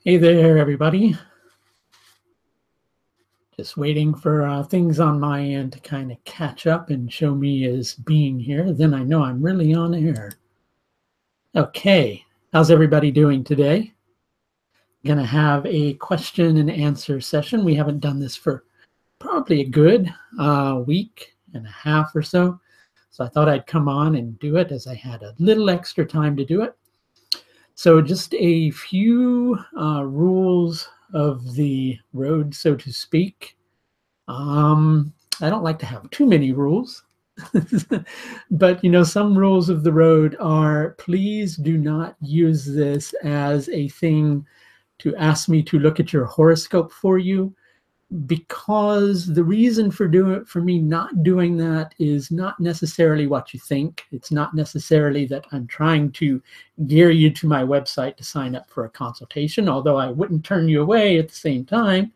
Hey there, everybody. Just waiting for things on my end to kind of catch up and show me as being here. Then I know I'm really on air. Okay, how's everybody doing today? Gonna have a question and answer session. We haven't done this for probably a good week and a half or so. So I thought I'd come on and do it as I had a little extra time to do it. So just a few rules of the road, so to speak. I don't like to have too many rules, but some rules of the road are: please do not use this as a thing to ask me to look at your horoscope for you, because the reason for me not doing that is not necessarily what you think. It's not necessarily that I'm trying to gear you to my website to sign up for a consultation, although I wouldn't turn you away at the same time.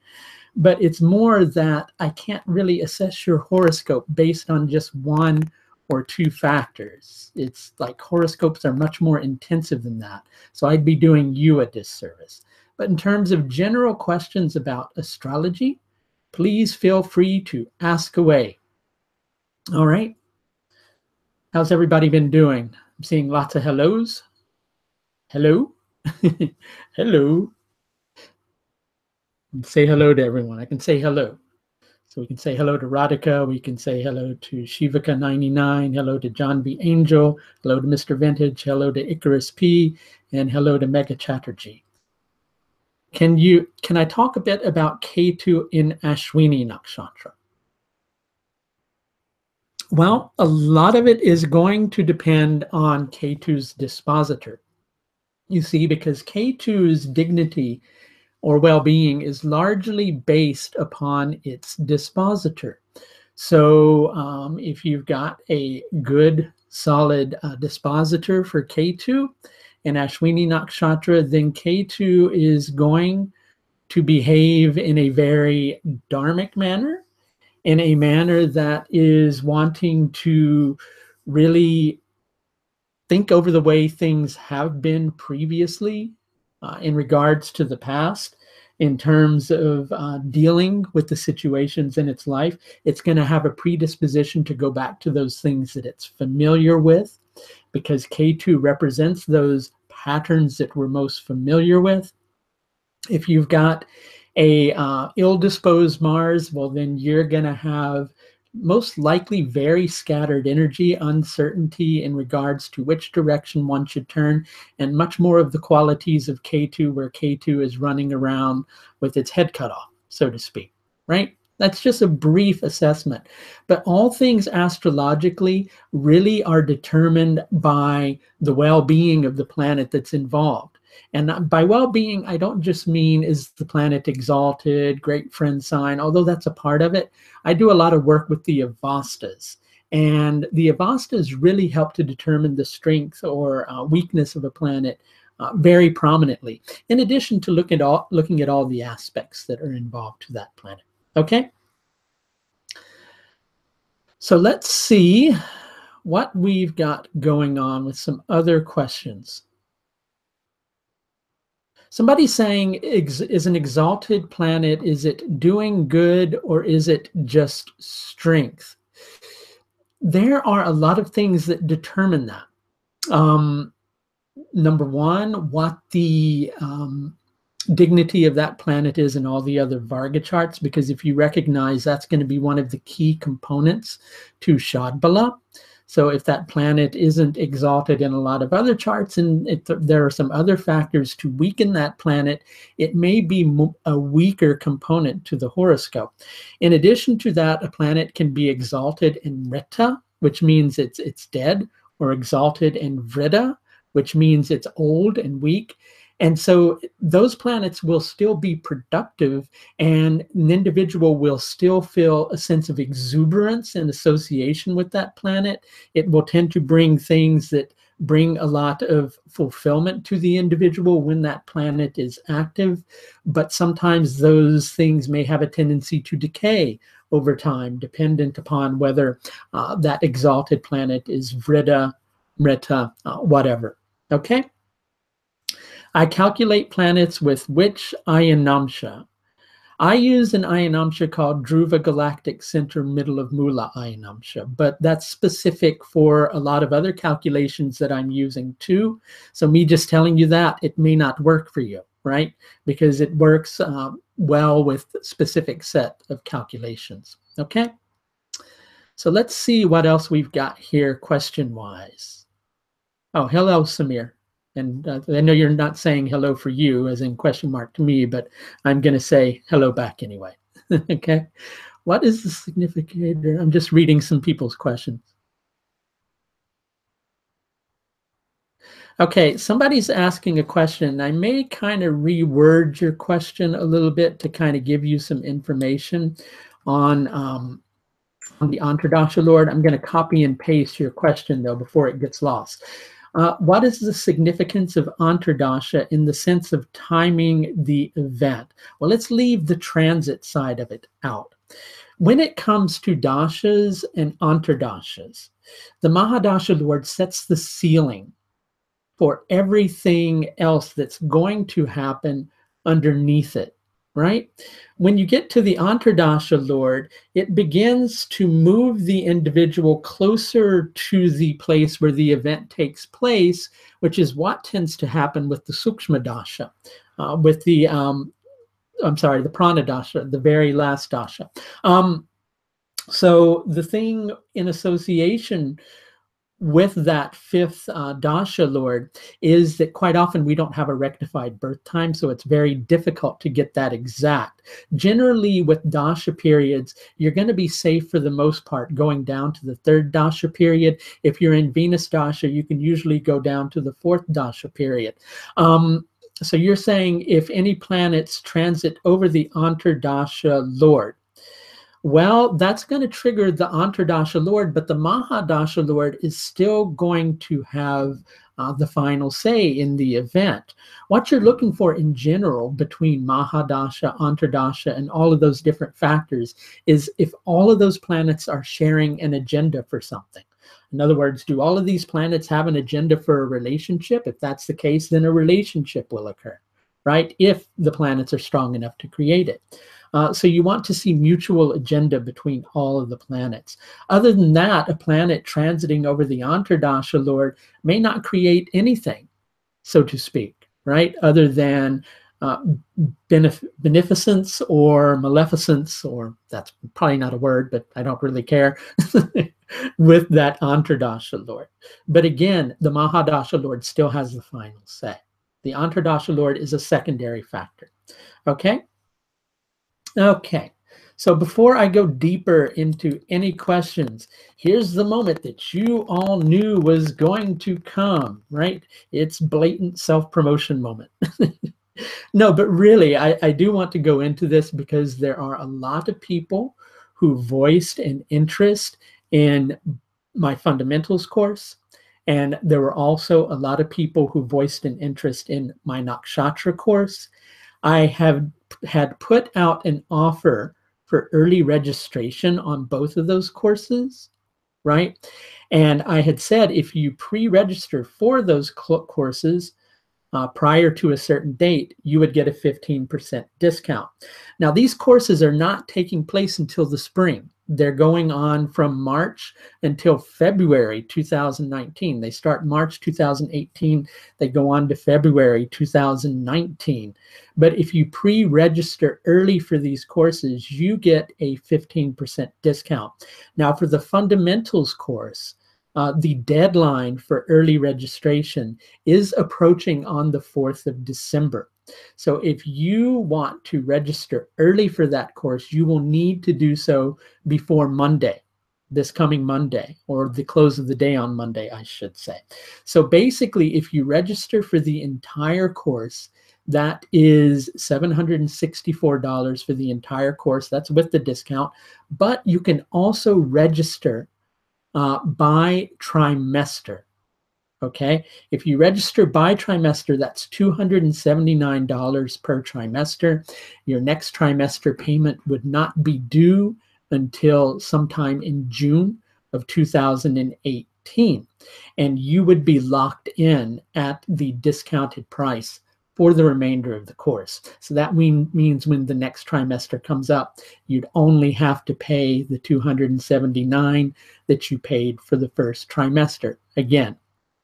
But it's more that I can't really assess your horoscope based on just one or two factors. It's like horoscopes are much more intensive than that. So I'd be doing you a disservice. But in terms of general questions about astrology, please feel free to ask away. All right. How's everybody been doing? I'm seeing lots of hellos. Hello. Hello. Say hello to everyone. I can say hello. So we can say hello to Radhika. We can say hello to Shivaka99. Hello to John B. Angel. Hello to Mr. Vintage. Hello to Icarus P. And hello to Mega Chatterjee. Can I talk a bit about Ketu in Ashwini Nakshatra? Well, a lot of it is going to depend on Ketu's dispositor. You see, because Ketu's dignity or well-being is largely based upon its dispositor. So if you've got a good, solid dispositor for Ketu in Ashwini Nakshatra, then Ketu is going to behave in a very dharmic manner, in a manner that is wanting to really think over the way things have been previously in regards to the past, in terms of dealing with the situations in its life. It's going to have a predisposition to go back to those things that it's familiar with, because Ketu represents those patterns that we're most familiar with. If you've got a ill-disposed Mars, well, then you're going to have most likely very scattered energy, uncertainty in regards to which direction one should turn, and much more of the qualities of Ketu, where Ketu is running around with its head cut off, so to speak, right? That's just a brief assessment. But all things astrologically really are determined by the well-being of the planet that's involved. And by well-being, I don't just mean is the planet exalted, great friend sign, although that's a part of it. I do a lot of work with the Avastas. And the Avastas really help to determine the strength or weakness of a planet very prominently, in addition to looking at all the aspects that are involved to that planet. Okay? So let's see what we've got going on with some other questions. Somebody's saying, is an exalted planet, is it doing good or is it just strength? There are a lot of things that determine that. Number one, what the dignity of that planet is in all the other Varga charts, because if you recognize, that's going to be one of the key components to Shadbala. So if that planet isn't exalted in a lot of other charts, and there are some other factors to weaken that planet, it may be a weaker component to the horoscope. In addition to that, a planet can be exalted in Mrita, which means it's dead, or exalted in Vrida, which means it's old and weak. And so those planets will still be productive, and an individual will still feel a sense of exuberance in association with that planet. It will tend to bring things that bring a lot of fulfillment to the individual when that planet is active. But sometimes those things may have a tendency to decay over time, dependent upon whether that exalted planet is Vrida, Mrita, whatever. Okay? I calculate planets with which Ayanamsha? I use an Ayanamsha called Dhruva Galactic Center Middle of Mula Ayanamsha, but that's specific for a lot of other calculations that I'm using too. So me just telling you that, it may not work for you, right? Because it works well with a specific set of calculations, okay? So let's see what else we've got here question-wise. Oh, hello, Samir. And I know you're not saying hello for you as in question mark to me, but I'm going to say hello back anyway. Okay. What is the significator? I'm just reading some people's questions. Okay, somebody's asking a question. I may kind of reword your question a little bit to kind of give you some information on the Antardasha Lord. I'm going to copy and paste your question, though, before it gets lost. What is the significance of Antardasha in the sense of timing the event? Well, let's leave the transit side of it out. When it comes to dashas and Antardashas, the Mahadasha Lord sets the ceiling for everything else that's going to happen underneath it, right? When you get to the Antardasha Lord, it begins to move the individual closer to the place where the event takes place, which is what tends to happen with the Sukshma Dasha, with the, I'm sorry, the Prana Dasha, the very last Dasha. So the thing in association with that fifth Dasha Lord is that quite often we don't have a rectified birth time, so it's very difficult to get that exact. Generally, with Dasha periods, you're going to be safe for the most part going down to the third Dasha period. If you're in Venus Dasha, you can usually go down to the fourth Dasha period. So you're saying if any planets transit over the Antardasha Lord, well, that's going to trigger the Antardasha Lord, but the Mahadasha Lord is still going to have the final say in the event. What you're looking for in general between Mahadasha, Antardasha, and all of those different factors is if all of those planets are sharing an agenda for something. In other words, do all of these planets have an agenda for a relationship? If that's the case, then a relationship will occur, right? If the planets are strong enough to create it. So you want to see mutual agenda between all of the planets. Other than that, a planet transiting over the Antardasha Lord may not create anything, so to speak, right? Other than beneficence or maleficence, or that's probably not a word, but I don't really care, with that Antardasha Lord. But again, the Mahadasha Lord still has the final say. The Antardasha Lord is a secondary factor, okay? Okay, so before I go deeper into any questions, here's the moment that you all knew was going to come, right? It's blatant self-promotion moment. No, but really, I do want to go into this because there are a lot of people who voiced an interest in my fundamentals course. And there were also a lot of people who voiced an interest in my Nakshatra course. I have had put out an offer for early registration on both of those courses, right? And I had said if you pre-register for those courses prior to a certain date, you would get a 15% discount. Now, these courses are not taking place until the spring. They're going on from March until February 2019. They start March 2018. They go on to February 2019. But if you pre-register early for these courses, you get a 15% discount. Now, for the fundamentals course, the deadline for early registration is approaching on the 4th of December. So if you want to register early for that course, you will need to do so before Monday, this coming Monday, or the close of the day on Monday, I should say. So basically, if you register for the entire course, that is $764 for the entire course. That's with the discount. But you can also register by trimester. Okay, if you register by trimester, that's $279 per trimester. Your next trimester payment would not be due until sometime in June of 2018. And you would be locked in at the discounted price for the remainder of the course. So that means when the next trimester comes up, you'd only have to pay the $279 that you paid for the first trimester again.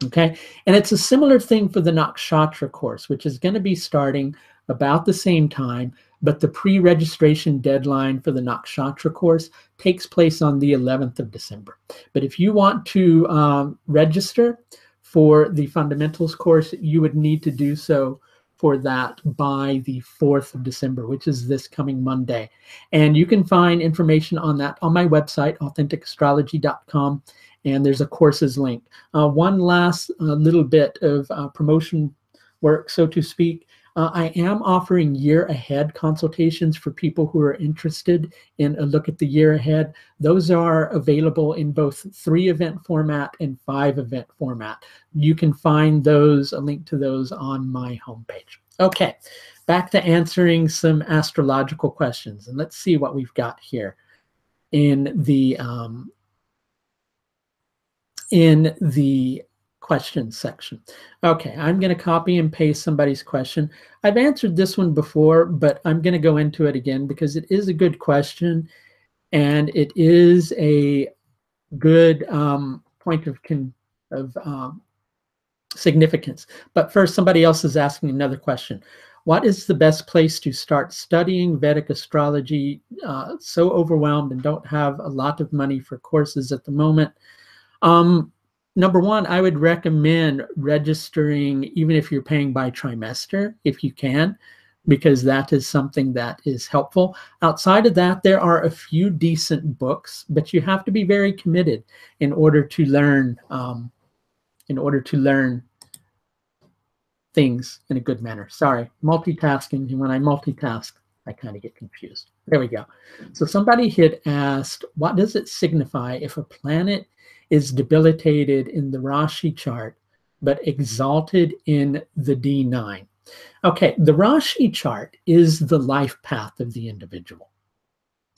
Okay, and it's a similar thing for the Nakshatra course, which is going to be starting about the same time, but the pre-registration deadline for the Nakshatra course takes place on the 11th of December. But if you want to register for the fundamentals course, you would need to do so for that by the 4th of December, which is this coming Monday. And you can find information on that on my website, AuthenticAstrology.com, and there's a courses link. One last little bit of promotion work, so to speak. I am offering year ahead consultations for people who are interested in a look at the year ahead. Those are available in both 3-event format and 5-event format. You can find those, a link to those on my homepage. Okay, back to answering some astrological questions. And let's see what we've got here in the questions section. Okay, I'm going to copy and paste somebody's question. I've answered this one before, but I'm going to go into it again because it is a good question and it is a good point of significance. But first, somebody else is asking another question. What is the best place to start studying Vedic astrology? So overwhelmed and don't have a lot of money for courses at the moment. Number one, I would recommend registering, even if you're paying by trimester, if you can, because that is something that is helpful. Outside of that, there are a few decent books, but you have to be very committed in order to learn things in a good manner. Sorry, multitasking. And when I multitask, I kind of get confused. There we go. So somebody had asked, what does it signify if a planet is debilitated in the Rashi chart, but exalted in the D9? Okay, the Rashi chart is the life path of the individual.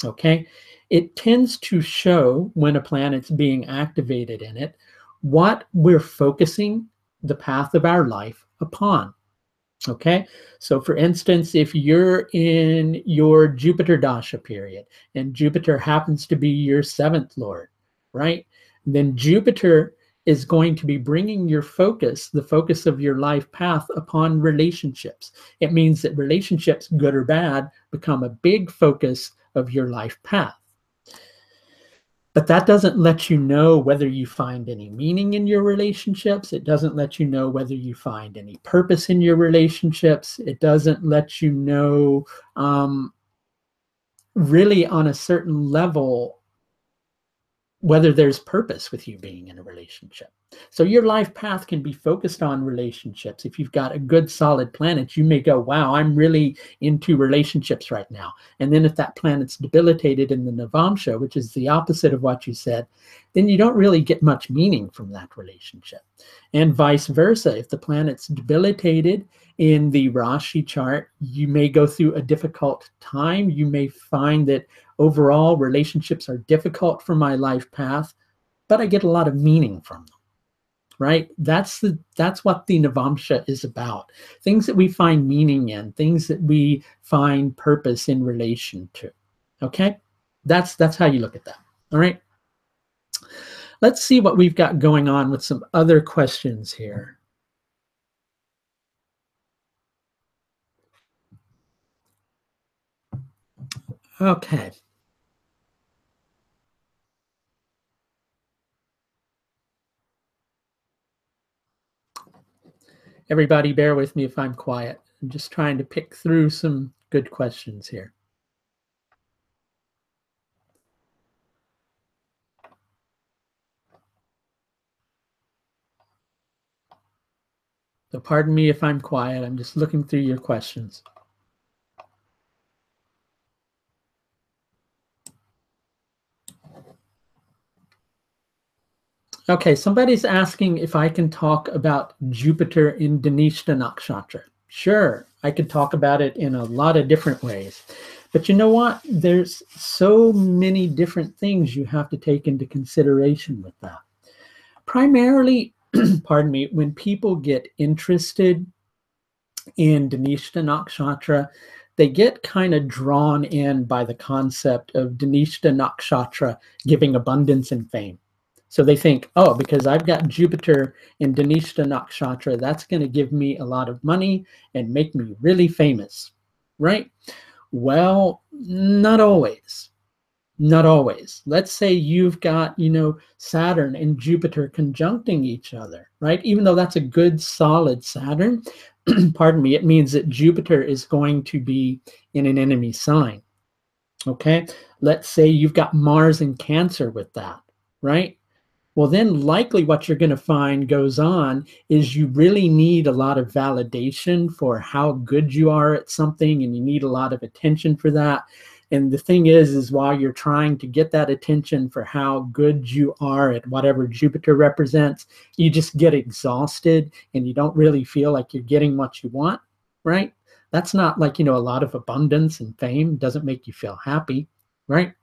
Okay, it tends to show when a planet's being activated in it, what we're focusing the path of our life upon. Okay, so for instance, if you're in your Jupiter Dasha period and Jupiter happens to be your 7th lord, right? Then Jupiter is going to be bringing your focus, the focus of your life path, upon relationships. It means that relationships, good or bad, become a big focus of your life path. But that doesn't let you know whether you find any meaning in your relationships. It doesn't let you know whether you find any purpose in your relationships. It doesn't let you know really on a certain level whether there's purpose with you being in a relationship. So your life path can be focused on relationships. If you've got a good solid planet, you may go, wow, I'm really into relationships right now. And then if that planet's debilitated in the Navamsha, which is the opposite of what you said, then you don't really get much meaning from that relationship. And vice versa, if the planet's debilitated in the Rashi chart, you may go through a difficult time. You may find that overall relationships are difficult for my life path, but I get a lot of meaning from them, right? That's what the Navamsha is about. Things that we find meaning in, things that we find purpose in relation to. Okay? That's how you look at that. All right? Let's see what we've got going on with some other questions here. Okay. Everybody bear with me if I'm quiet. I'm just trying to pick through some good questions here. So pardon me if I'm quiet. I'm just looking through your questions. Okay, somebody's asking if I can talk about Jupiter in Dhanishta Nakshatra. Sure, I could talk about it in a lot of different ways. But you know what? There's so many different things you have to take into consideration with that. Primarily, pardon me, when people get interested in Dhanishta Nakshatra, they get kind of drawn in by the concept of Dhanishta Nakshatra giving abundance and fame. So they think, oh, because I've got Jupiter in Dhanishta Nakshatra, that's going to give me a lot of money and make me really famous, right? Well, not always. Not always. Let's say you've got, Saturn and Jupiter conjuncting each other, right? Even though that's a good, solid Saturn, pardon me, it means that Jupiter is going to be in an enemy sign, okay? Let's say you've got Mars in Cancer with that, right? Well, then likely what you're going to find goes on is you really need a lot of validation for how good you are at something, and you need a lot of attention for that. And the thing is while you're trying to get that attention for how good you are at whatever Jupiter represents, you just get exhausted and you don't really feel like you're getting what you want, right? That's not like, a lot of abundance and fame doesn't make you feel happy, right?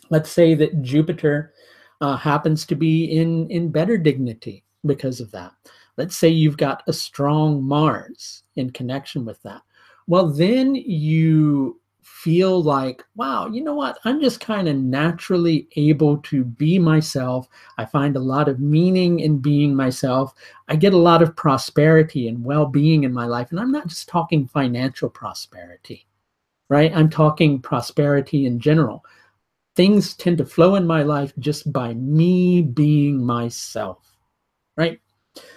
Let's say that Jupiter happens to be in better dignity because of that. Let's say you've got a strong Mars in connection with that. Well, then you feel like, wow, you know what? I'm just kind of naturally able to be myself. I find a lot of meaning in being myself. I get a lot of prosperity and well-being in my life. And I'm not just talking financial prosperity, right? I'm talking prosperity in general. Things tend to flow in my life just by me being myself, right?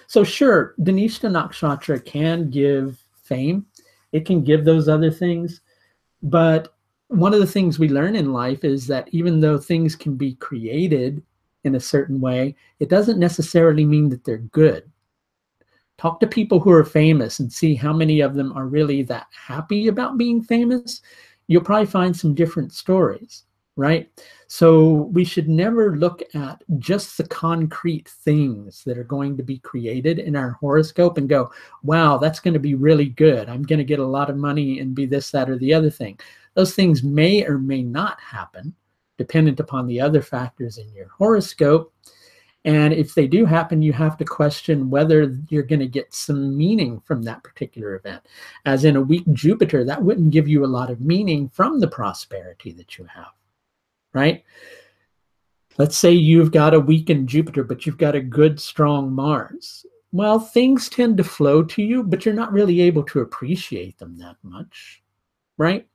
So sure, Dhanishta Nakshatra can give fame. It can give those other things. But one of the things we learn in life is that even though things can be created in a certain way, it doesn't necessarily mean that they're good. Talk to people who are famous and see how many of them are really that happy about being famous. You'll probably find some different stories, right? So we should never look at just the concrete things that are going to be created in our horoscope and go, wow, that's going to be really good. I'm going to get a lot of money and be this, that, or the other thing. Those things may or may not happen, dependent upon the other factors in your horoscope. And if they do happen, you have to question whether you're going to get some meaning from that particular event. As in a weak Jupiter, that wouldn't give you a lot of meaning from the prosperity that you have, right? Let's say you've got a weakened Jupiter, but you've got a good, strong Mars. Well, things tend to flow to you, but you're not really able to appreciate them that much, right?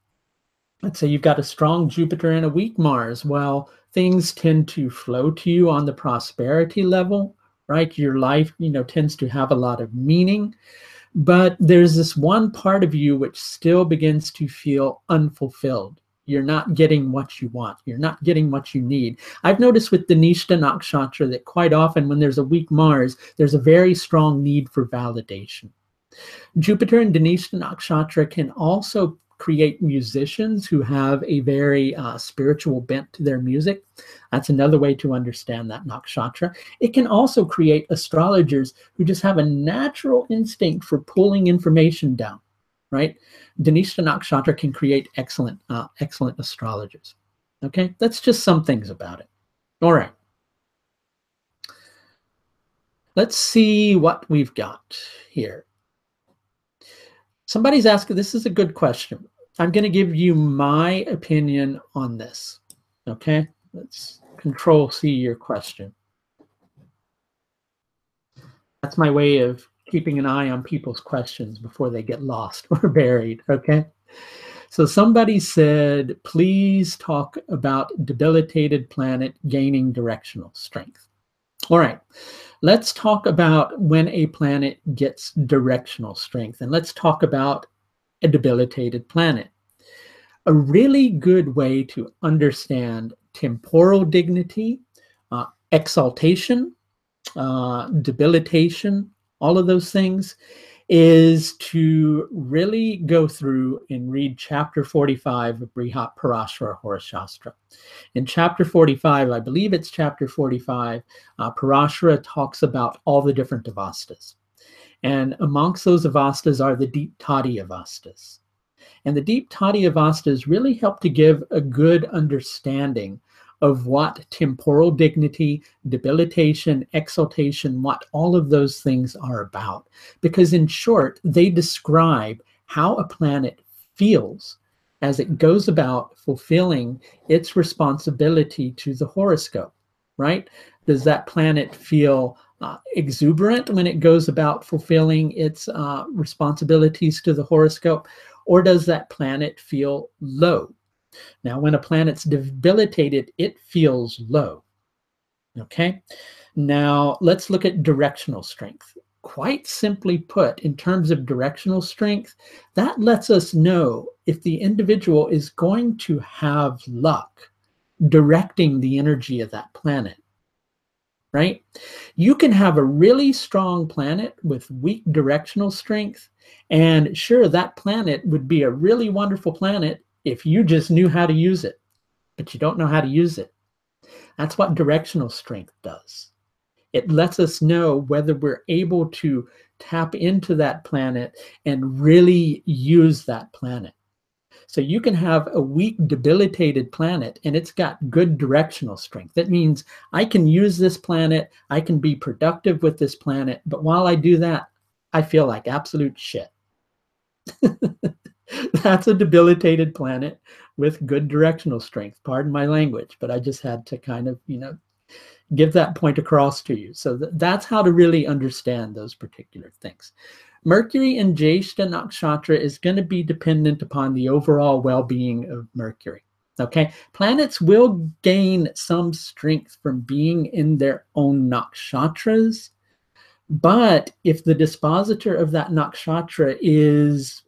Let's say you've got a strong Jupiter and a weak Mars. Well, things tend to flow to you on the prosperity level, right? Your life, tends to have a lot of meaning. But there's this one part of you which still begins to feel unfulfilled. You're not getting what you want. You're not getting what you need. I've noticed with Dhanishta Nakshatra that quite often when there's a weak Mars, there's a very strong need for validation. Jupiter and Dhanishta Nakshatra can also create musicians who have a very spiritual bent to their music. That's another way to understand that nakshatra. It can also create astrologers who just have a natural instinct for pulling information down, right? Dhanishta Nakshatra can create excellent astrologers. Okay, that's just some things about it. All right. Let's see what we've got here. Somebody's asking, this is a good question. I'm going to give you my opinion on this. Okay, let's Control-C your question. That's my way of keeping an eye on people's questions before they get lost or buried, okay? So somebody said, please talk about debilitated planet gaining directional strength. All right, let's talk about when a planet gets directional strength, and let's talk about a debilitated planet. A really good way to understand temporal dignity, exaltation, debilitation, all of those things, is to really go through and read chapter 45 of Brihat Parashara Horashastra. In chapter 45, I believe it's chapter 45, Parashara talks about all the different avastas. And amongst those avastas are the deep tati avastas. And the deep tati avastas really help to give a good understanding of what temporal dignity, debilitation, exaltation, what all of those things are about. Because in short, they describe how a planet feels as it goes about fulfilling its responsibility to the horoscope, right? Does that planet feel exuberant when it goes about fulfilling its responsibilities to the horoscope, or does that planet feel low? Now, when a planet's debilitated, it feels low. Okay. Now, let's look at directional strength. Quite simply put, in terms of directional strength, that lets us know if the individual is going to have luck directing the energy of that planet, right? You can have a really strong planet with weak directional strength, and sure, that planet would be a really wonderful planet if you just knew how to use it, but you don't know how to use it. That's what directional strength does. It lets us know whether we're able to tap into that planet and really use that planet. So you can have a weak, debilitated planet and it's got good directional strength. That means I can use this planet, I can be productive with this planet, but while I do that, I feel like absolute shit. That's a debilitated planet with good directional strength. Pardon my language, but I just had to kind of, give that point across to you. So that's how to really understand those particular things. Mercury in Jyeshta Nakshatra is going to be dependent upon the overall well-being of Mercury. Okay, planets will gain some strength from being in their own nakshatras, but if the dispositor of that nakshatra is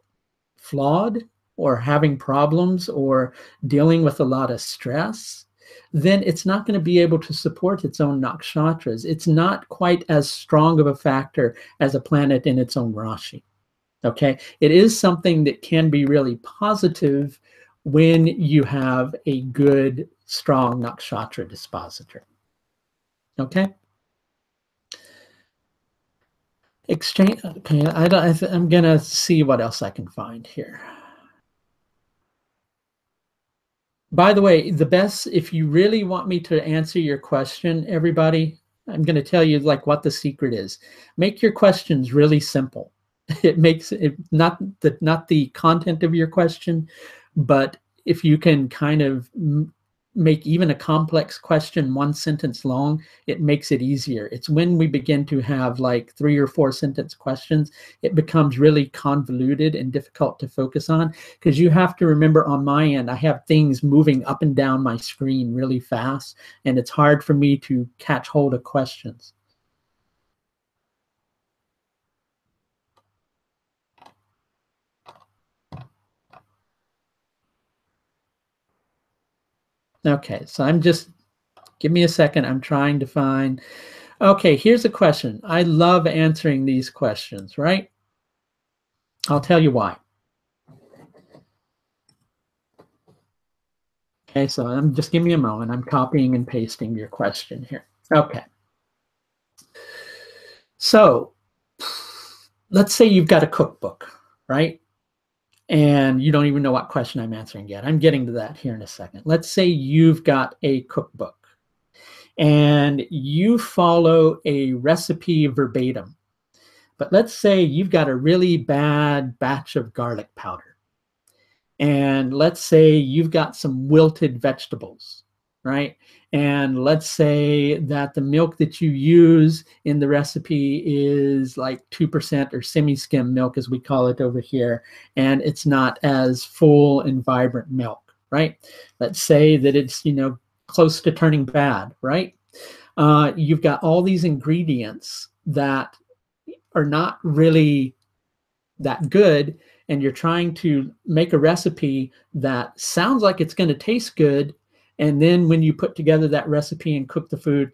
flawed or having problems or dealing with a lot of stress, then it's not going to be able to support its own nakshatras. It's not quite as strong of a factor as a planet in its own Rashi. Okay, it is something that can be really positive when you have a good, strong nakshatra dispositor. Okay. Exchange. Okay, I'm gonna see what else I can find here. By the way, the best, if you really want me to answer your question, everybody, I'm going to tell you like what the secret is. Make your questions really simple. It makes it not the content of your question, but if you can kind of make even a complex question one sentence long, it makes it easier. It's when we begin to have like 3 or 4 sentence questions, it becomes really convoluted and difficult to focus on, because you have to remember on my end, I have things moving up and down my screen really fast, and it's hard for me to catch hold of questions. Okay, so give me a second. I'm trying to find. Okay, here's a question. I love answering these questions, right? I'll tell you why. Okay, so just give me a moment. I'm copying and pasting your question here. Okay. So let's say you've got a cookbook, right? And you don't even know what question I'm answering yet. I'm getting to that here in a second. Let's say you've got a cookbook and you follow a recipe verbatim. But let's say you've got a really bad batch of garlic powder. And let's say you've got some wilted vegetables, right? And let's say that the milk that you use in the recipe is like 2% or semi-skim milk, as we call it over here, and it's not as full and vibrant milk, right? Let's say that it's, close to turning bad, right? You've got all these ingredients that are not really that good, and you're trying to make a recipe that sounds like it's going to taste good, and then when you put together that recipe and cook the food,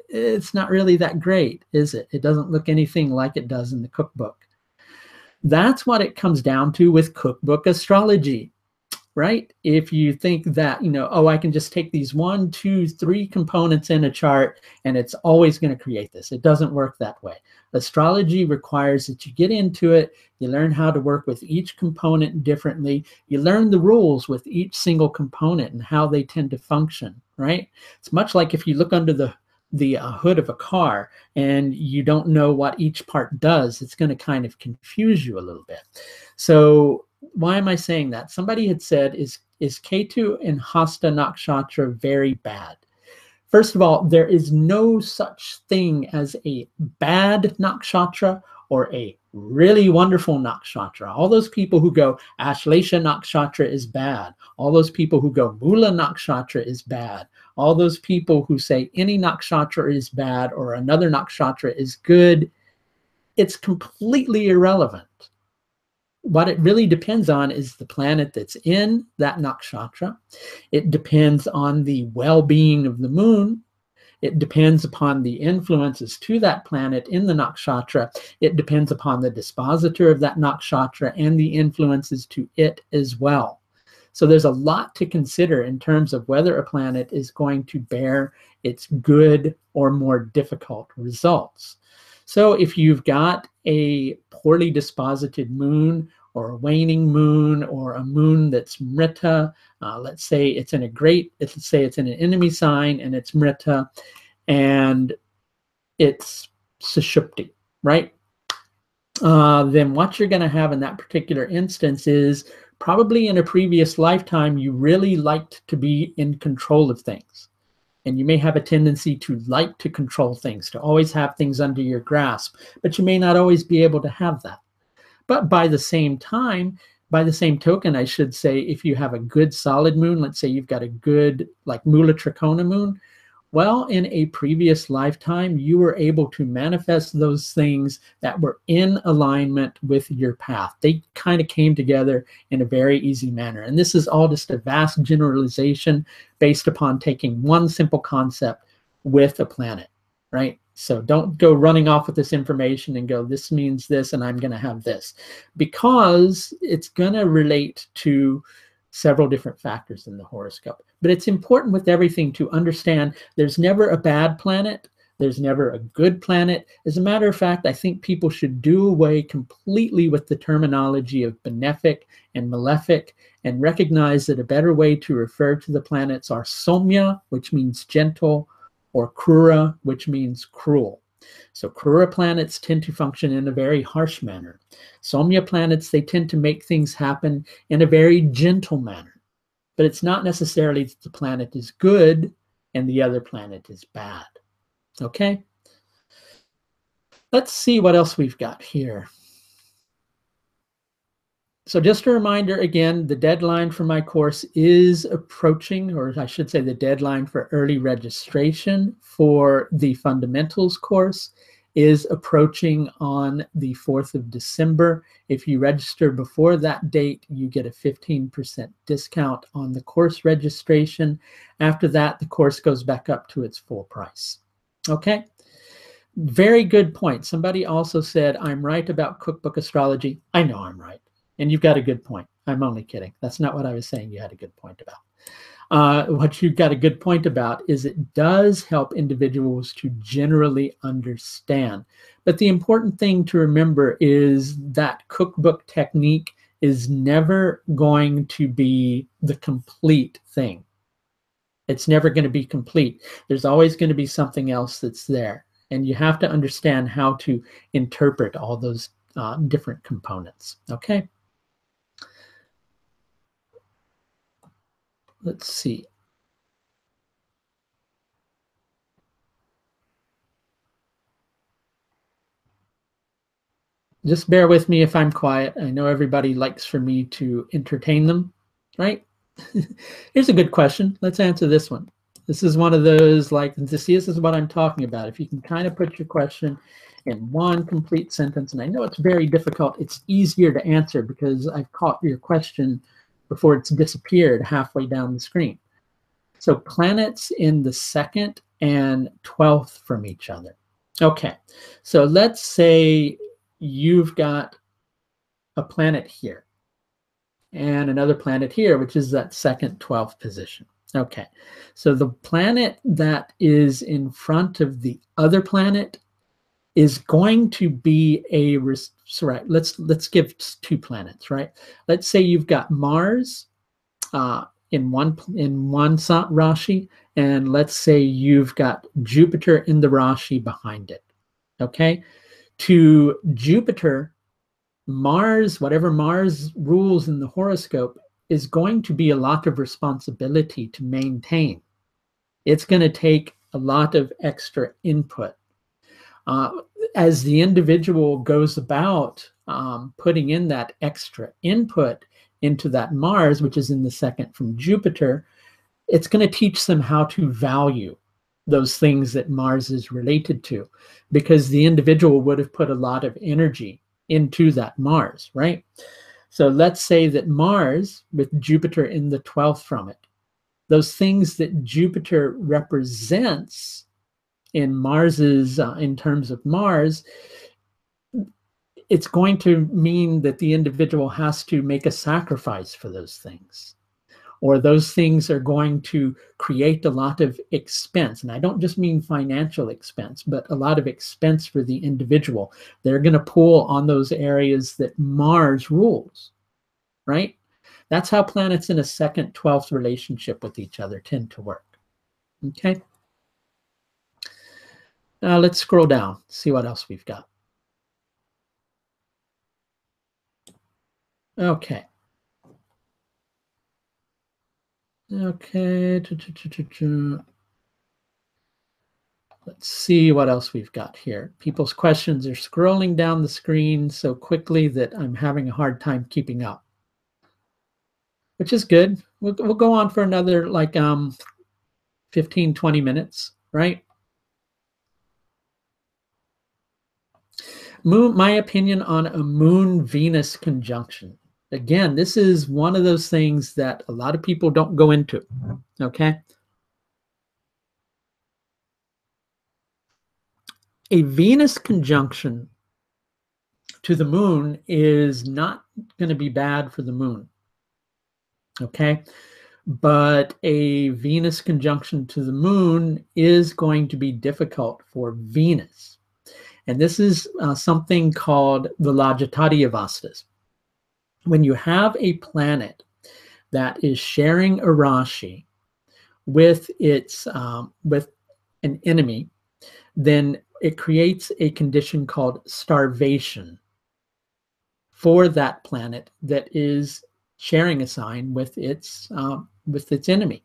it's not really that great, is it? It doesn't look anything like it does in the cookbook. That's what it comes down to with cookbook astrology, right? If you think that, oh, I can just take these 1, 2, 3 components in a chart and it's always going to create this. It doesn't work that way. Astrology requires that you get into it, you learn how to work with each component differently, you learn the rules with each single component and how they tend to function, right? It's much like if you look under the hood of a car and you don't know what each part does, it's going to kind of confuse you a little bit. So why am I saying that? Somebody had said, is Ketu in Hasta Nakshatra very bad? First of all, there is no such thing as a bad nakshatra or a really wonderful nakshatra. All those people who go Ashleisha nakshatra is bad. All those people who go Mula nakshatra is bad. All those people who say any nakshatra is bad or another nakshatra is good, it's completely irrelevant. What it really depends on is the planet that's in that nakshatra. It depends on the well-being of the moon. It depends upon the influences to that planet in the nakshatra. It depends upon the dispositor of that nakshatra and the influences to it as well. So there's a lot to consider in terms of whether a planet is going to bear its good or more difficult results. So if you've got a poorly disposited moon or a waning moon or a moon that's Mrita, let's say it's in an enemy sign and it's Mrita and it's Sushupti, right? Then what you're going to have in that particular instance is probably in a previous lifetime, you really liked to be in control of things. And you may have a tendency to like to control things, to always have things under your grasp, but you may not always be able to have that. But by the same time, by the same token, I should say, if you have a good solid moon, let's say you've got a good like Mula Trikona moon, well, in a previous lifetime, you were able to manifest those things that were in alignment with your path. They kind of came together in a very easy manner. And this is all just a vast generalization based upon taking one simple concept with a planet, right? So don't go running off with this information and go, this means this, and I'm going to have this, because it's going to relate to several different factors in the horoscope. But it's important with everything to understand there's never a bad planet. There's never a good planet. As a matter of fact, I think people should do away completely with the terminology of benefic and malefic and recognize that a better way to refer to the planets are Somya, which means gentle, or Krura, which means cruel. So Krura planets tend to function in a very harsh manner. Somya planets, they tend to make things happen in a very gentle manner. But it's not necessarily that the planet is good and the other planet is bad. Okay? Let's see what else we've got here. So just a reminder again, the deadline for my course is approaching, or I should say the deadline for early registration for the fundamentals course is approaching on the 4th of December. If you register before that date, you get a 15% discount on the course registration. After that, the course goes back up to its full price. Okay? Very good point. Somebody also said, I'm right about cookbook astrology. I know I'm right. And you've got a good point. I'm only kidding. That's not what I was saying you had a good point about. What you've got a good point about is it does help individuals to generally understand. But the important thing to remember is that cookbook technique is never going to be the complete thing. It's never going to be complete. There's always going to be something else that's there. And you have to understand how to interpret all those different components. Okay? Let's see. Just bear with me if I'm quiet. I know everybody likes for me to entertain them, right? Here's a good question. Let's answer this one. This is one of those, like, to see, this is what I'm talking about. If you can kind of put your question in one complete sentence, and I know it's very difficult, it's easier to answer because I've caught your question before it's disappeared halfway down the screen. So planets in the 2nd and 12th from each other. Okay, so let's say you've got a planet here and another planet here, which is that 2nd, 12th position. Okay, so the planet that is in front of the other planet is going to be a, so right, let's give 2 planets, right? Let's say you've got Mars in one Rashi and let's say you've got Jupiter in the Rashi behind it. Okay? To Jupiter, Mars, whatever Mars rules in the horoscope, is going to be a lot of responsibility to maintain. It's going to take a lot of extra input. As the individual goes about putting in that extra input into that Mars, which is in the second from Jupiter, it's going to teach them how to value those things that Mars is related to, because the individual would have put a lot of energy into that Mars, right? So let's say that Mars, with Jupiter in the 12th from it, those things that Jupiter represents in Mars's, in terms of Mars, it's going to mean that the individual has to make a sacrifice for those things, or those things are going to create a lot of expense. And I don't just mean financial expense, but a lot of expense for the individual. They're going to pull on those areas that Mars rules, right? That's how planets in a second 12th relationship with each other tend to work. Okay. Now let's scroll down, see what else we've got. Okay. Okay. Let's see what else we've got here. People's questions are scrolling down the screen so quickly that I'm having a hard time keeping up, which is good. We'll go on for another like 15, 20 minutes, right? My opinion on a Moon-Venus conjunction. Again, this is one of those things that a lot of people don't go into, okay? A Venus conjunction to the moon is not going to be bad for the moon, okay? But a Venus conjunction to the moon is going to be difficult for Venus. And this is something called the Lajatati Avastas. When you have a planet that is sharing a Rashi with its with an enemy, then it creates a condition called starvation for that planet that is sharing a sign with its enemy.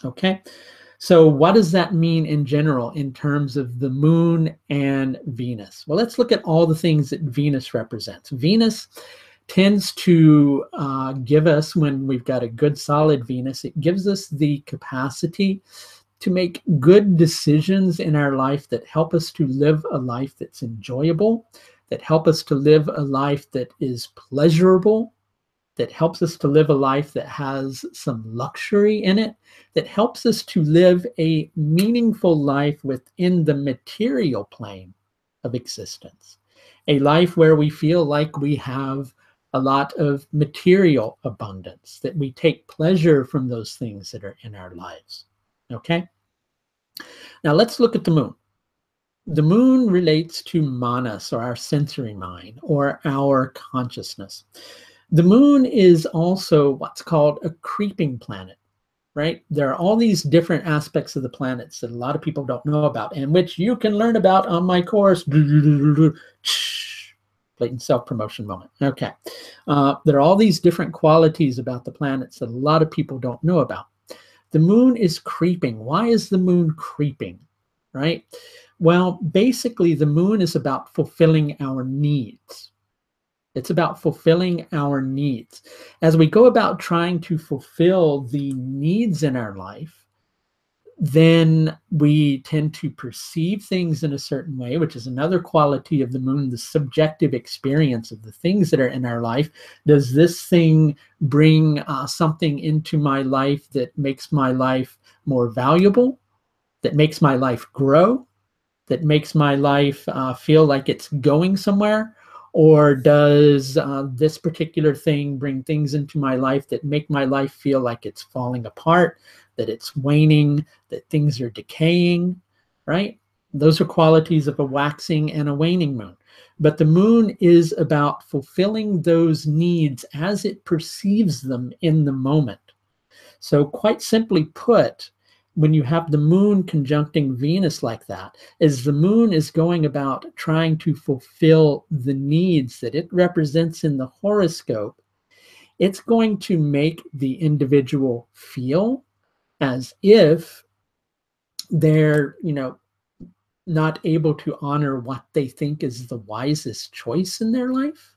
Okay, so what does that mean in general in terms of the moon and Venus? Well, let's look at all the things that Venus represents. Venus tends to give us, when we've got a good solid Venus, it gives us the capacity to make good decisions in our life that help us to live a life that's enjoyable, that help us to live a life that is pleasurable, that helps us to live a life that has some luxury in it, that helps us to live a meaningful life within the material plane of existence. A life where we feel like we have a lot of material abundance, that we take pleasure from those things that are in our lives. Okay? Now let's look at the moon. The moon relates to manas, or our sensory mind, or our consciousness. The moon is also what's called a creeping planet, right? There are all these different aspects of the planets that a lot of people don't know about, and which you can learn about on my course. Blatant self-promotion moment. Okay. There are all these different qualities about the planets that a lot of people don't know about. The moon is creeping. Why is the moon creeping, right? Well, basically, the moon is about fulfilling our needs. It's about fulfilling our needs. As we go about trying to fulfill the needs in our life, then we tend to perceive things in a certain way, which is another quality of the moon, the subjective experience of the things that are in our life. Does this thing bring something into my life that makes my life more valuable, that makes my life grow, that makes my life feel like it's going somewhere? Or does this particular thing bring things into my life that make my life feel like it's falling apart, that it's waning, that things are decaying, right? Those are qualities of a waxing and a waning moon. But the moon is about fulfilling those needs as it perceives them in the moment. So quite simply put, when you have the moon conjuncting Venus like that, is the moon is going about trying to fulfill the needs that it represents in the horoscope. It's going to make the individual feel as if they're, not able to honor what they think is the wisest choice in their life.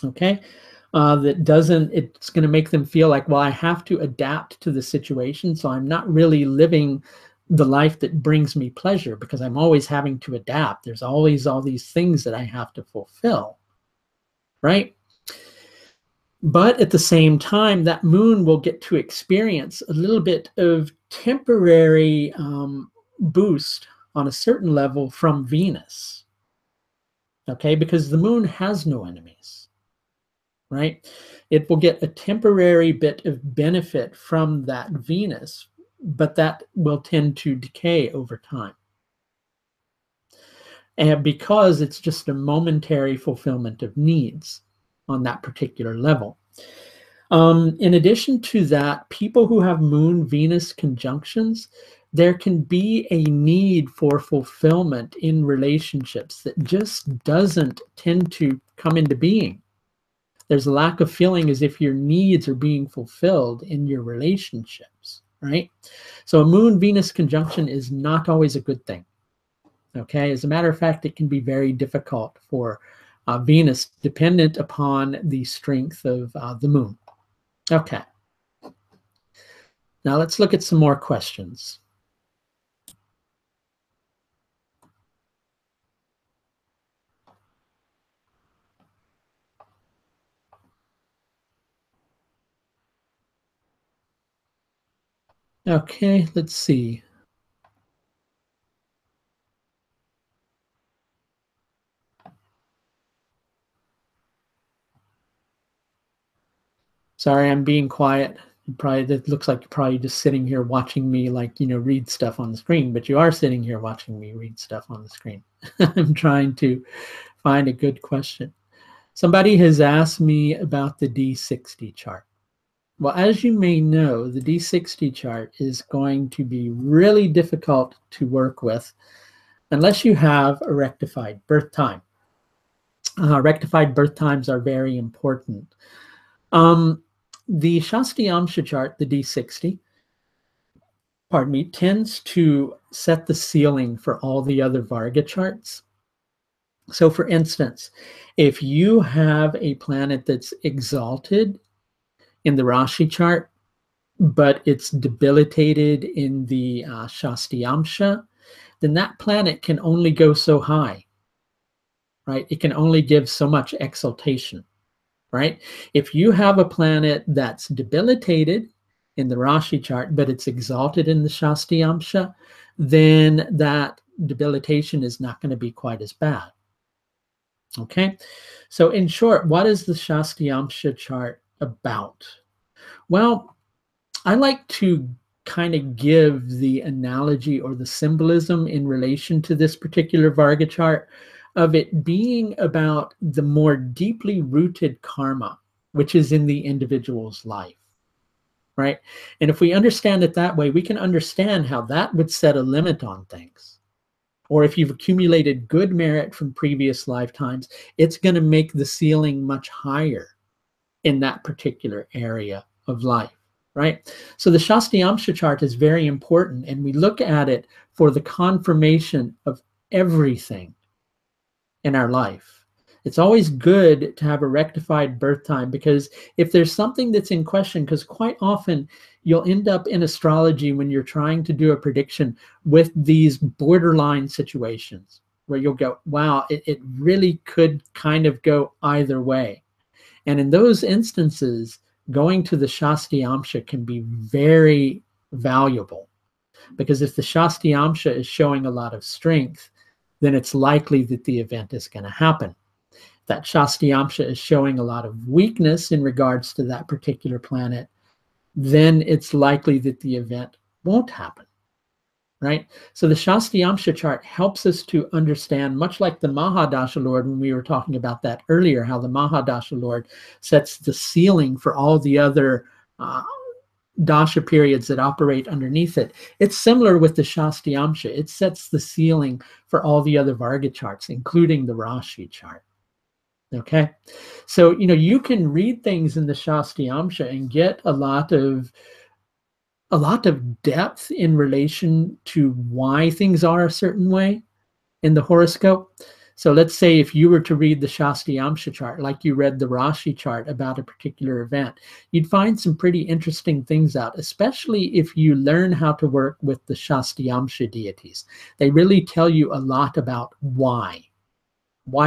Okay. It's going to make them feel like, well, I have to adapt to the situation. So I'm not really living the life that brings me pleasure because I'm always having to adapt. There's always all these things that I have to fulfill. Right. But at the same time, that moon will get to experience a little bit of temporary boost on a certain level from Venus. Okay, because the moon has no enemies. Right? It will get a temporary bit of benefit from that Venus, but that will tend to decay over time. And because it's just a momentary fulfillment of needs on that particular level. In addition to that, people who have Moon-Venus conjunctions, there can be a need for fulfillment in relationships that just doesn't tend to come into being. There's a lack of feeling as if your needs are being fulfilled in your relationships, right? So a Moon-Venus conjunction is not always a good thing, okay? As a matter of fact, it can be very difficult for Venus, dependent upon the strength of the moon. Okay. Now let's look at some more questions. Okay, let's see. Sorry, I'm being quiet. It looks like you're probably just sitting here watching me, like, read stuff on the screen, but you are sitting here watching me read stuff on the screen. I'm trying to find a good question. Somebody has asked me about the D60 chart. Well, as you may know, the D60 chart is going to be really difficult to work with unless you have a rectified birth time. Rectified birth times are very important. The Shastayamsha chart, the D60, pardon me, tends to set the ceiling for all the other Varga charts. So for instance, if you have a planet that's exalted in the Rashi chart, but it's debilitated in the Shastayamsha, then that planet can only go so high, right? It can only give so much exaltation. Right? If you have a planet that's debilitated in the Rashi chart, but it's exalted in the Shastayamsha, then that debilitation is not going to be quite as bad. Okay? So in short, what is the Shastayamsha chart about? Well, I like to kind of give the analogy or the symbolism in relation to this particular Varga chart of it being about the more deeply rooted karma, which is in the individual's life, right? And if we understand it that way, we can understand how that would set a limit on things. Or if you've accumulated good merit from previous lifetimes, it's going to make the ceiling much higher in that particular area of life, right? So the Shastayamsha chart is very important, and we look at it for the confirmation of everything in our life. It's always good to have a rectified birth time, because if there's something that's in question, because quite often you'll end up in astrology when you're trying to do a prediction with these borderline situations where you'll go, wow, it really could kind of go either way. And in those instances, going to the Shastayamsha can be very valuable, because if the Shastayamsha is showing a lot of strength, then it's likely that the event is going to happen. If that Shastayamsha is showing a lot of weakness in regards to that particular planet, then it's likely that the event won't happen, right? So the Shastayamsha chart helps us to understand, much like the Mahadasha Lord, when we were talking about that earlier, how the Mahadasha Lord sets the ceiling for all the other dasha periods that operate underneath it. It's similar with the Shastyamsha. It sets the ceiling for all the other Varga charts, including the Rashi chart. Okay, so you can read things in the Shastyamsha and get a lot of depth in relation to why things are a certain way in the horoscope. So let's say if you were to read the Shastyamsha chart, like you read the Rashi chart about a particular event, you'd find some pretty interesting things out, especially if you learn how to work with the Shastyamsha deities. They really tell you a lot about why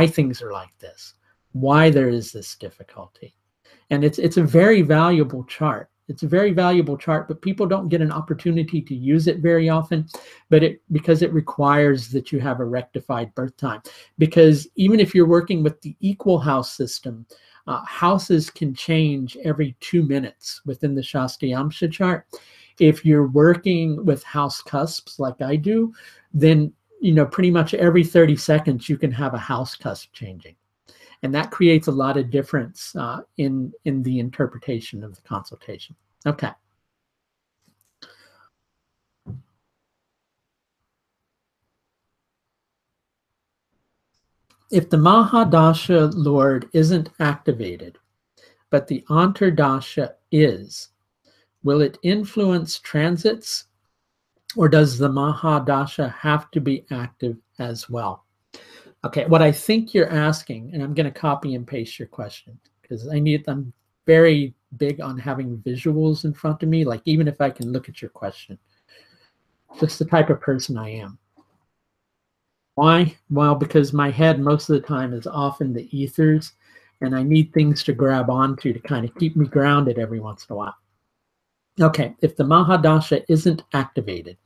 things are like this, why there is this difficulty. And it's a very valuable chart. It's a very valuable chart, but people don't get an opportunity to use it very often, because it requires that you have a rectified birth time. Because even if you're working with the equal house system, houses can change every 2 minutes within the Shastyamsha chart. If you're working with house cusps like I do, then pretty much every 30 seconds you can have a house cusp changing. And that creates a lot of difference in the interpretation of the consultation. Okay. If the Mahadasha Lord isn't activated, but the Antardasha is, will it influence transits, or does the Mahadasha have to be active as well? Okay, what I think you're asking, and I'm going to copy and paste your question, because I'm very big on having visuals in front of me, like even if I can look at your question. Just the type of person I am. Why? Well, because my head most of the time is off in the ethers, and I need things to grab onto to kind of keep me grounded every once in a while. Okay, if the Mahadasha isn't activated,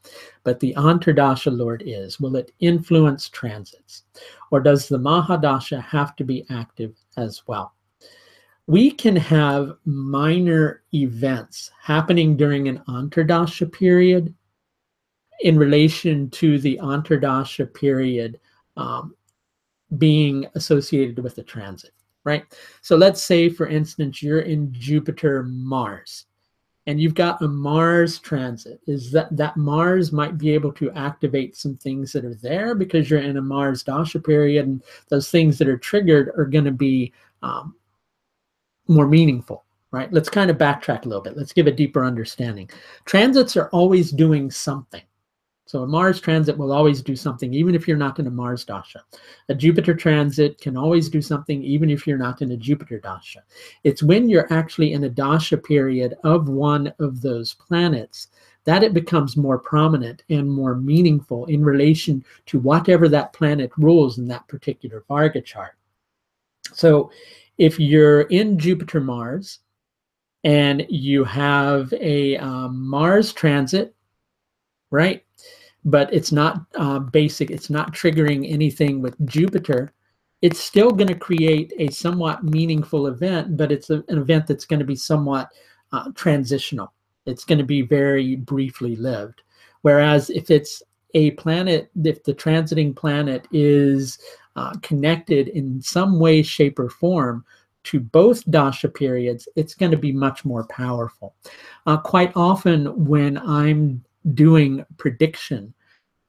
but the Antardasha Lord is, will it influence transits? Or does the Mahadasha have to be active as well? We can have minor events happening during an Antardasha period in relation to the Antardasha period being associated with the transit, right? So let's say, for instance, you're in Jupiter, Mars, and you've got a Mars transit. Is that Mars might be able to activate some things that are there because you're in a Mars Dasha period, and those things that are triggered are going to be more meaningful, right? Let's kind of backtrack a little bit. Let's give a deeper understanding. Transits are always doing something. So a Mars transit will always do something, even if you're not in a Mars Dasha. A Jupiter transit can always do something, even if you're not in a Jupiter Dasha. It's when you're actually in a Dasha period of one of those planets that it becomes more prominent and more meaningful in relation to whatever that planet rules in that particular Varga chart. So if you're in Jupiter Mars and you have a Mars transit, right? But it's not basic, it's not triggering anything with Jupiter, it's still going to create a somewhat meaningful event, but it's an event that's going to be somewhat transitional. It's going to be very briefly lived. Whereas if it's a planet, if the transiting planet is connected in some way, shape, or form to both Dasha periods, it's going to be much more powerful. Quite often when I'm doing prediction,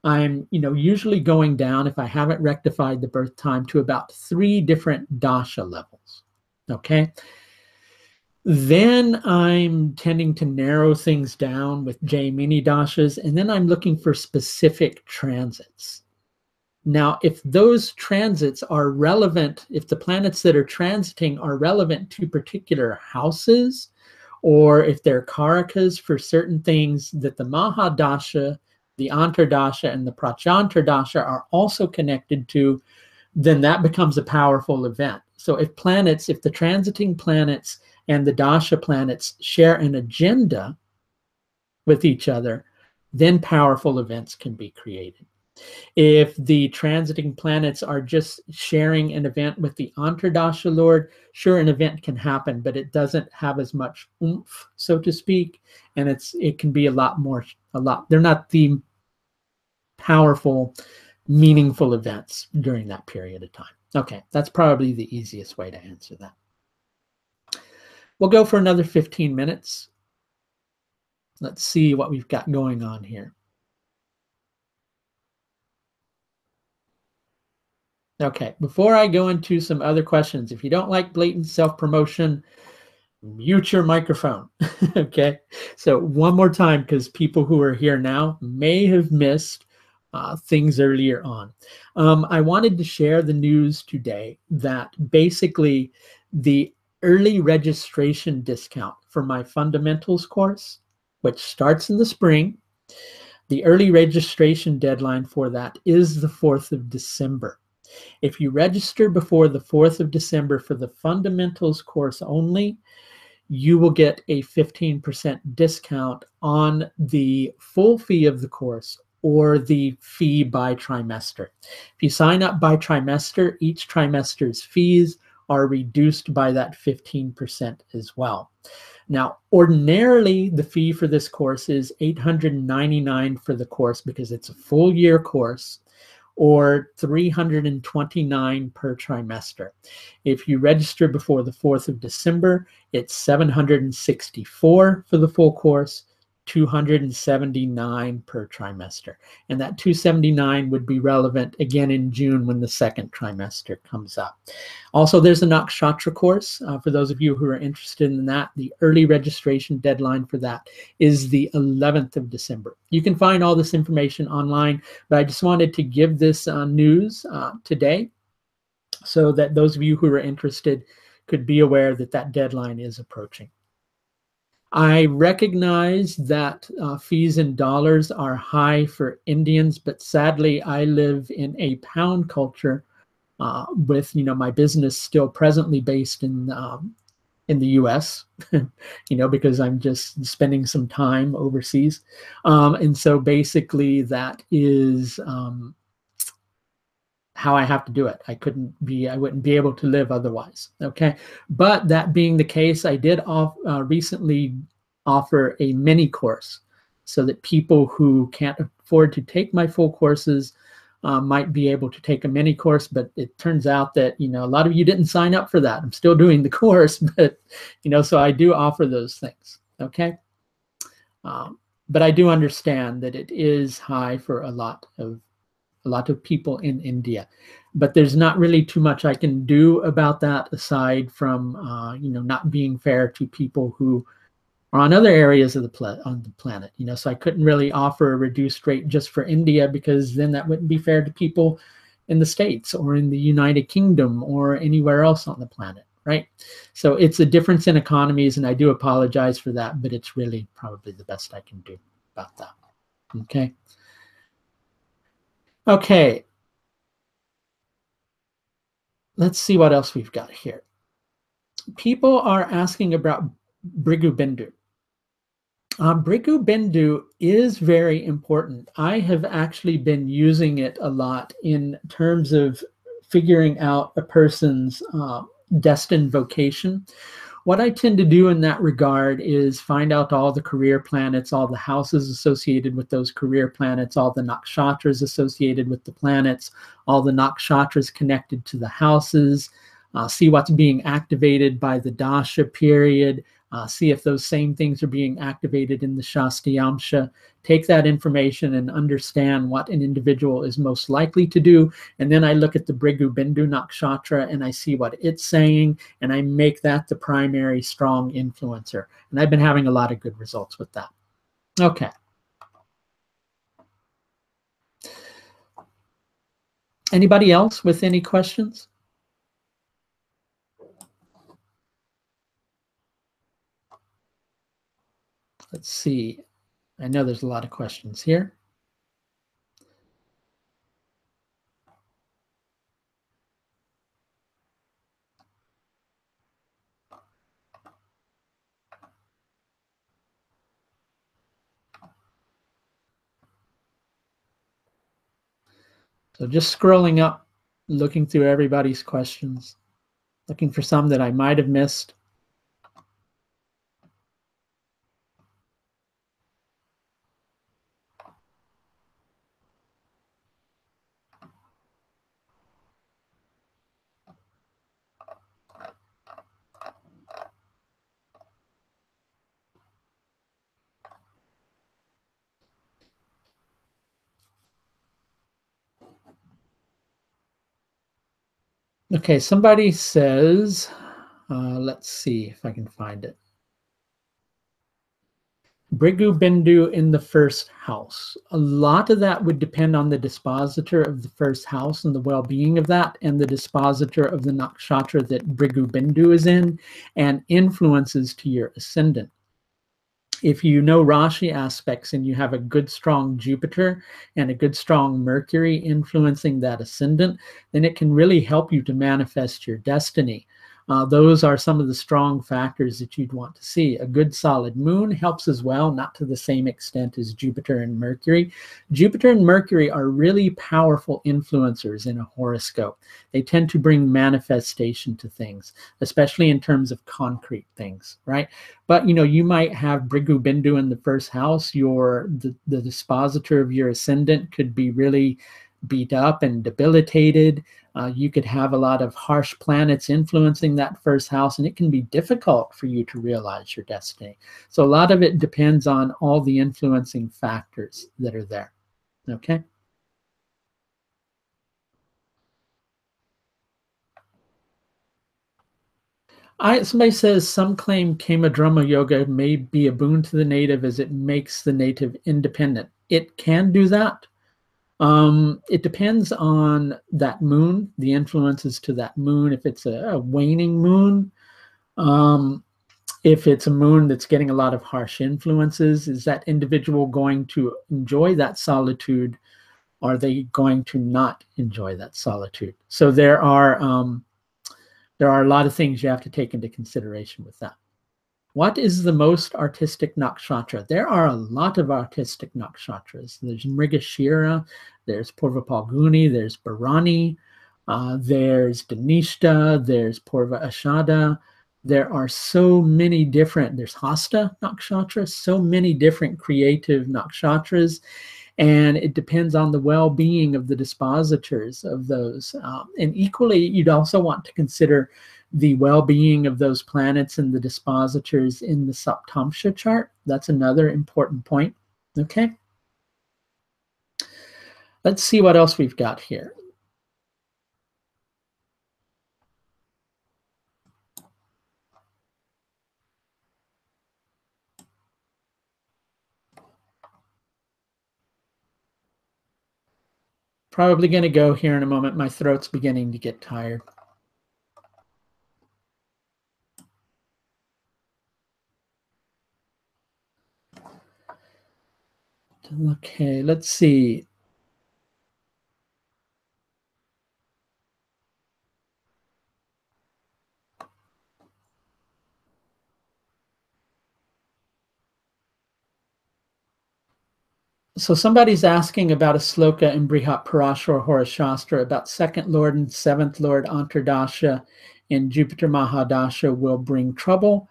I'm usually going down, if I haven't rectified the birth time, to about 3 different dasha levels. Okay, then I'm tending to narrow things down with J-mini dashas, and then I'm looking for specific transits. Now, if those transits are relevant, if the planets that are transiting are relevant to particular houses, or if they're karakas for certain things that the Mahadasha, the Antardasha, and the Prachantardasha are also connected to, then that becomes a powerful event. So if the transiting planets and the Dasha planets share an agenda with each other, then powerful events can be created. If the transiting planets are just sharing an event with the Antardasha Lord, sure, an event can happen, but it doesn't have as much oomph, so to speak, and it can be they're not the powerful, meaningful events during that period of time. Okay, that's probably the easiest way to answer that. We'll go for another 15 minutes. Let's see what we've got going on here. Okay, before I go into some other questions, if you don't like blatant self-promotion, mute your microphone. Okay, so one more time, because people who are here now may have missed things earlier on. I wanted to share the news today that basically the early registration discount for my fundamentals course, which starts in the spring, the early registration deadline for that is the 4th of December. If you register before the 4th of December for the fundamentals course only, you will get a 15% discount on the full fee of the course or the fee by trimester. If you sign up by trimester, each trimester's fees are reduced by that 15% as well. Now, ordinarily, the fee for this course is $899 for the course because it's a full year course, or $329 per trimester. If you register before the 4th of December, it's $764 for the full course, $279 per trimester. And that $279 would be relevant again in June when the second trimester comes up. Also, there's a Nakshatra course. For those of you who are interested in that, the early registration deadline for that is the 11th of December. You can find all this information online, but I just wanted to give this news today so that those of you who are interested could be aware that that deadline is approaching. I recognize that fees in dollars are high for Indians, but sadly, I live in a pound culture with my business still presently based in the U.S. Because I'm just spending some time overseas, and so basically that is how I have to do it. I wouldn't be able to live otherwise. Okay, but that being the case, I did recently offer a mini course so that people who can't afford to take my full courses might be able to take a mini course. But it turns out that a lot of you didn't sign up for that. I'm still doing the course, but so I do offer those things. Okay, but I do understand that it is high for a lot of people in India, but there's not really too much I can do about that aside from not being fair to people who are on other areas of on the planet. So I couldn't really offer a reduced rate just for India, because then that wouldn't be fair to people in the States or in the United Kingdom or anywhere else on the planet, right? So it's a difference in economies, and I do apologize for that, but it's really probably the best I can do about that. Okay. Okay. Let's see what else we've got here. People are asking about Brigu Bindu. Brigu Bindu is very important. I have actually been using it a lot in terms of figuring out a person's destined vocation. What I tend to do in that regard is find out all the career planets, all the houses associated with those career planets, all the nakshatras associated with the planets, all the nakshatras connected to the houses, see what's being activated by the Dasha period, see if those same things are being activated in the Shastiyamsha, take that information and understand what an individual is most likely to do. And then I look at the Brigu Bindu Nakshatra and I see what it's saying, and I make that the primary strong influencer. And I've been having a lot of good results with that. Okay. Anybody else with any questions? Let's see. I know there's a lot of questions here. So just scrolling up, looking through everybody's questions, looking for some that I might have missed. Okay, somebody says, let's see if I can find it. Brigu Bindu in the first house. A lot of that would depend on the dispositor of the first house and the well-being of that, and the dispositor of the nakshatra that Brigu Bindu is in, and influences to your ascendant. If you know Rashi aspects and you have a good strong Jupiter and a good strong Mercury influencing that ascendant, then it can really help you to manifest your destiny. Those are some of the strong factors that you'd want to see. A good solid moon helps as well, not to the same extent as Jupiter and Mercury. Jupiter and Mercury are really powerful influencers in a horoscope. They tend to bring manifestation to things, especially in terms of concrete things, right? But you might have Brigu Bindu in the first house. The dispositor of your ascendant could be really beat up and debilitated. You could have a lot of harsh planets influencing that first house, and it can be difficult for you to realize your destiny. So a lot of it depends on all the influencing factors that are there. Okay. Somebody says some claim Kama yoga may be a boon to the native as it makes the native independent. It can do that. It depends on that moon, the influences to that moon. If it's a waning moon, if it's a moon that's getting a lot of harsh influences, is that individual going to enjoy that solitude? Or are they going to not enjoy that solitude? So there are a lot of things you have to take into consideration with that. What is the most artistic nakshatra? There are a lot of artistic nakshatras. There's Mrigashira, there's Purva Palguni, there's Bharani, there's Dhanishta, there's Purva Ashadha. There are so many different, there's Hasta nakshatra, so many different creative nakshatras. And it depends on the well-being of the dispositors of those. And equally, you'd also want to consider the well-being of those planets and the dispositors in the Saptamsha chart. That's another important point. Okay. Let's see what else we've got here. Probably going to go here in a moment. My throat's beginning to get tired. Okay, let's see. So somebody's asking about a sloka in Brihat Parashara Horashastra about second lord and seventh lord Antardasha in Jupiter Mahadasha will bring trouble.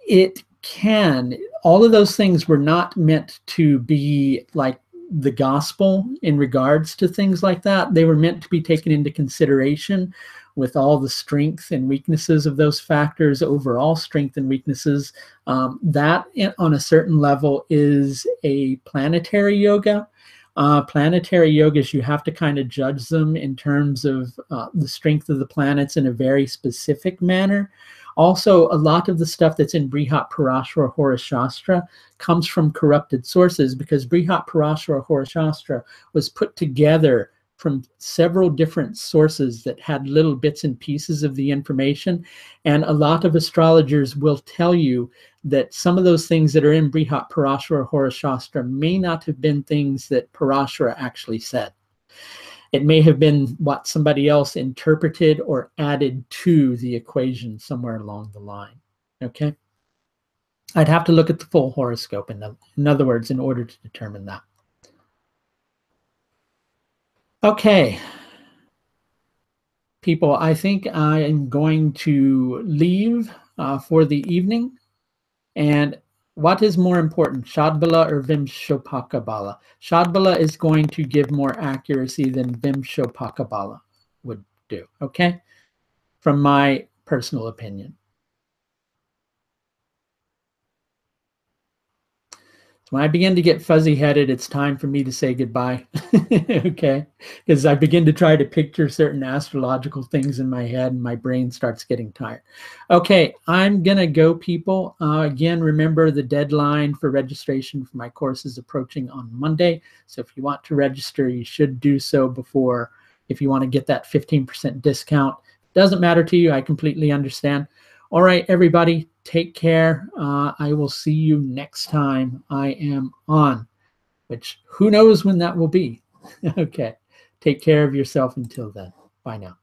It can. All of those things were not meant to be like the gospel in regards to things like that. They were meant to be taken into consideration with all the strength and weaknesses of those factors, overall strength and weaknesses. That on a certain level is a planetary yoga. Planetary yogas, you have to kind of judge them in terms of the strength of the planets in a very specific manner. Also, a lot of the stuff that's in Brihat Parashara Horashastra comes from corrupted sources because Brihat Parashara Horashastra was put together from several different sources that had little bits and pieces of the information. And a lot of astrologers will tell you that some of those things that are in Brihat Parashara Horashastra may not have been things that Parashara actually said. It may have been what somebody else interpreted or added to the equation somewhere along the line. Okay. I'd have to look at the full horoscope, in other words, in order to determine that. Okay. People, I think I am going to leave for the evening. And what is more important, Shadbala or Vimshopakabala? Shadbala is going to give more accuracy than Vimshopakabala would do, okay? From my personal opinion. when I begin to get fuzzy-headed, it's time for me to say goodbye, okay? Because I begin to try to picture certain astrological things in my head and my brain starts getting tired. Okay, I'm going to go, people. Again, remember the deadline for registration for my course is approaching on Monday. So if you want to register, you should do so before, if you want to get that 15% discount. Doesn't matter to you, I completely understand. All right, everybody, take care. I will see you next time I am on, which who knows when that will be. Okay, take care of yourself until then. Bye now.